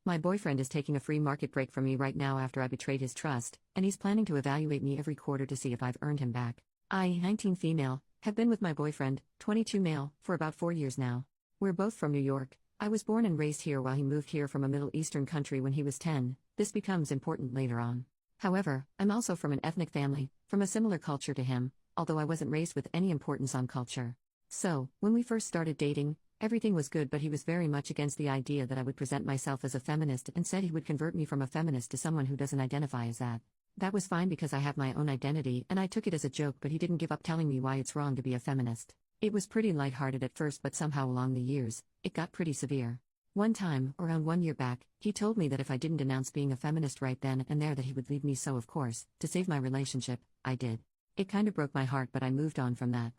My boyfriend is taking a free market break from me right now after I betrayed his trust, and he's planning to evaluate me every quarter to see if I've earned him back. I, 19 female, have been with my boyfriend, 22 male, for about 4 years now. We're both from New York. I was born and raised here while he moved here from a Middle Eastern country when he was 10. This becomes important later on. However, I'm also from an ethnic family, from a similar culture to him, although I wasn't raised with any importance on culture. So, when we first started dating, everything was good, but he was very much against the idea that I would present myself as a feminist and said he would convert me from a feminist to someone who doesn't identify as that. That was fine because I have my own identity and I took it as a joke, but he didn't give up telling me why it's wrong to be a feminist. It was pretty lighthearted at first, but somehow along the years, it got pretty severe. One time, around 1 year back, he told me that if I didn't announce being a feminist right then and there that he would leave me, so of course, to save my relationship, I did. It kinda broke my heart, but I moved on from that.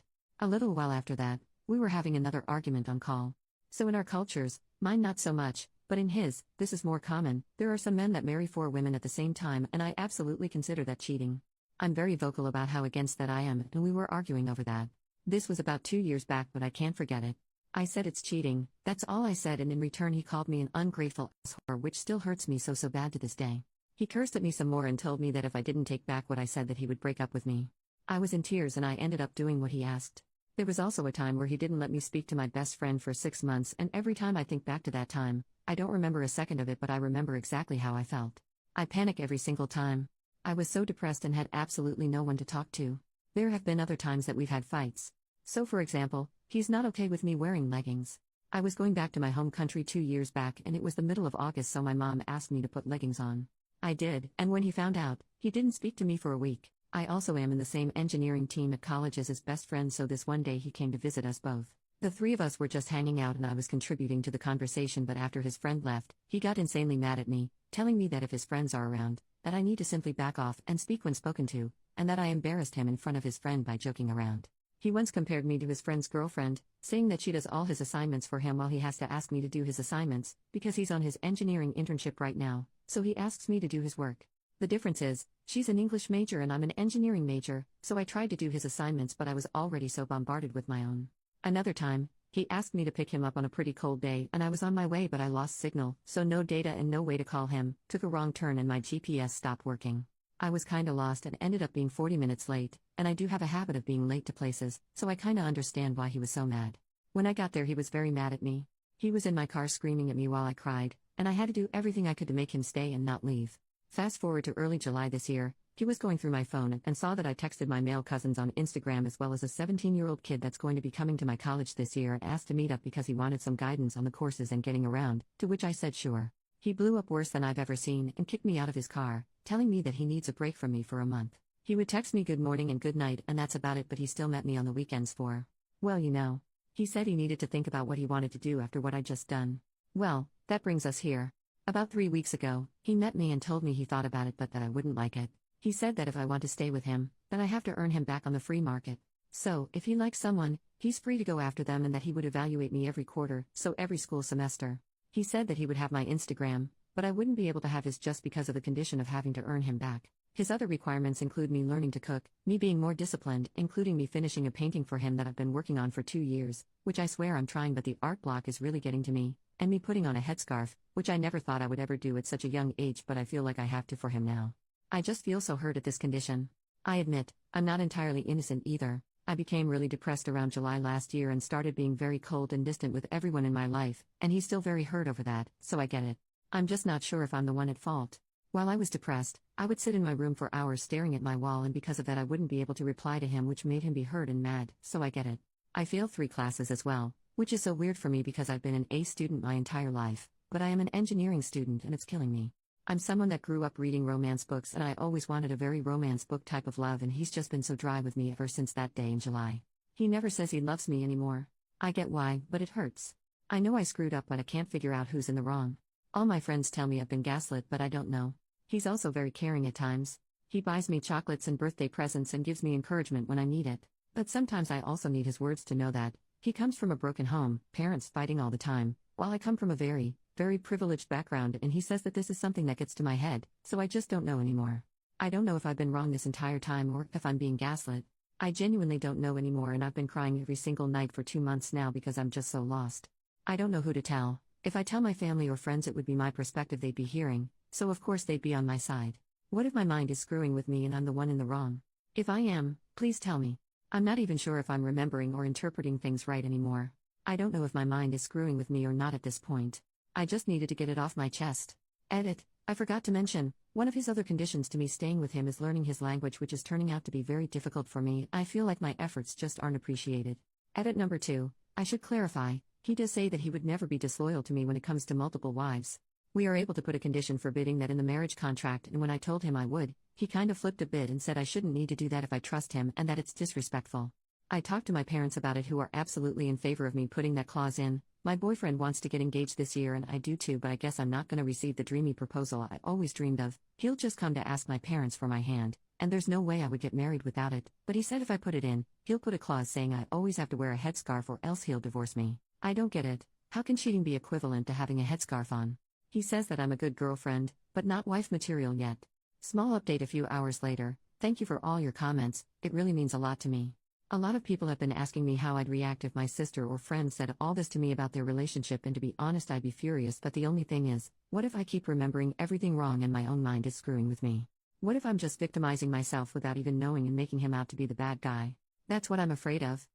A little while after that, we were having another argument on call. So in our cultures, mine not so much, but in his, this is more common. There are some men that marry 4 women at the same time, and I absolutely consider that cheating. I'm very vocal about how against that I am, and we were arguing over that. This was about 2 years back, but I can't forget it. I said it's cheating, that's all I said, and in return he called me an ungrateful asshole, which still hurts me so bad to this day. He cursed at me some more and told me that if I didn't take back what I said that he would break up with me. I was in tears and I ended up doing what he asked. There was also a time where he didn't let me speak to my best friend for 6 months, and every time I think back to that time, I don't remember a second of it, but I remember exactly how I felt. I panic every single time. I was so depressed and had absolutely no one to talk to. There have been other times that we've had fights. So for example, he's not okay with me wearing leggings. I was going back to my home country 2 years back and it was the middle of August, so my mom asked me to put leggings on. I did, and when he found out, he didn't speak to me for a week. I also am in the same engineering team at college as his best friend, so this one day he came to visit us both. The 3 of us were just hanging out and I was contributing to the conversation, but after his friend left, he got insanely mad at me, telling me that if his friends are around, that I need to simply back off and speak when spoken to, and that I embarrassed him in front of his friend by joking around. He once compared me to his friend's girlfriend, saying that she does all his assignments for him while he has to ask me to do his assignments, because he's on his engineering internship right now, so he asks me to do his work. The difference is, she's an English major and I'm an engineering major, so I tried to do his assignments, but I was already so bombarded with my own. Another time, he asked me to pick him up on a pretty cold day and I was on my way, but I lost signal, so no data and no way to call him, took a wrong turn and my GPS stopped working. I was kinda lost and ended up being 40 minutes late, and I do have a habit of being late to places, so I kinda understand why he was so mad. When I got there he was very mad at me. He was in my car screaming at me while I cried, and I had to do everything I could to make him stay and not leave. Fast forward to early July this year, he was going through my phone and saw that I texted my male cousins on Instagram as well as a 17-year-old kid that's going to be coming to my college this year and asked to meet up because he wanted some guidance on the courses and getting around, to which I said sure. He blew up worse than I've ever seen and kicked me out of his car, telling me that he needs a break from me for a month. He would text me good morning and good night and that's about it, but he still met me on the weekends for, well, you know. He said he needed to think about what he wanted to do after what I'd just done. Well, that brings us here. About 3 weeks ago, he met me and told me he thought about it but that I wouldn't like it. He said that if I want to stay with him, then I have to earn him back on the free market. So, if he likes someone, he's free to go after them and that he would evaluate me every quarter, so every school semester. He said that he would have my Instagram, but I wouldn't be able to have his just because of the condition of having to earn him back. His other requirements include me learning to cook, me being more disciplined, including me finishing a painting for him that I've been working on for 2 years, which I swear I'm trying but the art block is really getting to me, and me putting on a headscarf, which I never thought I would ever do at such a young age, but I feel like I have to for him now. I just feel so hurt at this condition. I admit, I'm not entirely innocent either. I became really depressed around July last year and started being very cold and distant with everyone in my life, and he's still very hurt over that, so I get it. I'm just not sure if I'm the one at fault. While I was depressed, I would sit in my room for hours staring at my wall, and because of that I wouldn't be able to reply to him, which made him be hurt and mad, so I get it. I failed 3 classes as well, which is so weird for me because I've been an A student my entire life, but I am an engineering student and it's killing me. I'm someone that grew up reading romance books and I always wanted a very romance book type of love, and he's just been so dry with me ever since that day in July. He never says he loves me anymore. I get why, but it hurts. I know I screwed up but I can't figure out who's in the wrong. All my friends tell me I've been gaslit but I don't know. He's also very caring at times. He buys me chocolates and birthday presents and gives me encouragement when I need it. But sometimes I also need his words to know that. He comes from a broken home, parents fighting all the time, while I come from a very privileged background, and he says that this is something that gets to my head, so I just don't know anymore. I don't know if I've been wrong this entire time or if I'm being gaslit. I genuinely don't know anymore, and I've been crying every single night for 2 months now because I'm just so lost. I don't know who to tell, If I tell my family or friends, it would be my perspective they'd be hearing, so of course they'd be on my side. What if my mind is screwing with me and I'm the one in the wrong? If I am, please tell me. I'm not even sure if I'm remembering or interpreting things right anymore. I don't know if my mind is screwing with me or not at this point. I just needed to get it off my chest. Edit. I forgot to mention, one of his other conditions to me staying with him is learning his language, which is turning out to be very difficult for me. I feel like my efforts just aren't appreciated. Edit number 2. I should clarify, he does say that he would never be disloyal to me when it comes to multiple wives. We are able to put a condition forbidding that in the marriage contract, and when I told him I would, he kind of flipped a bit and said I shouldn't need to do that if I trust him and that it's disrespectful. I talked to my parents about it, who are absolutely in favor of me putting that clause in. My boyfriend wants to get engaged this year and I do too, but I guess I'm not going to receive the dreamy proposal I always dreamed of. He'll just come to ask my parents for my hand, and there's no way I would get married without it, but he said if I put it in, he'll put a clause saying I always have to wear a headscarf or else he'll divorce me. I don't get it. How can cheating be equivalent to having a headscarf on? He says that I'm a good girlfriend, but not wife material yet. Small update a few hours later. Thank you for all your comments, it really means a lot to me. A lot of people have been asking me how I'd react if my sister or friend said all this to me about their relationship, and to be honest, I'd be furious, but the only thing is, what if I keep remembering everything wrong and my own mind is screwing with me? What if I'm just victimizing myself without even knowing and making him out to be the bad guy? That's what I'm afraid of.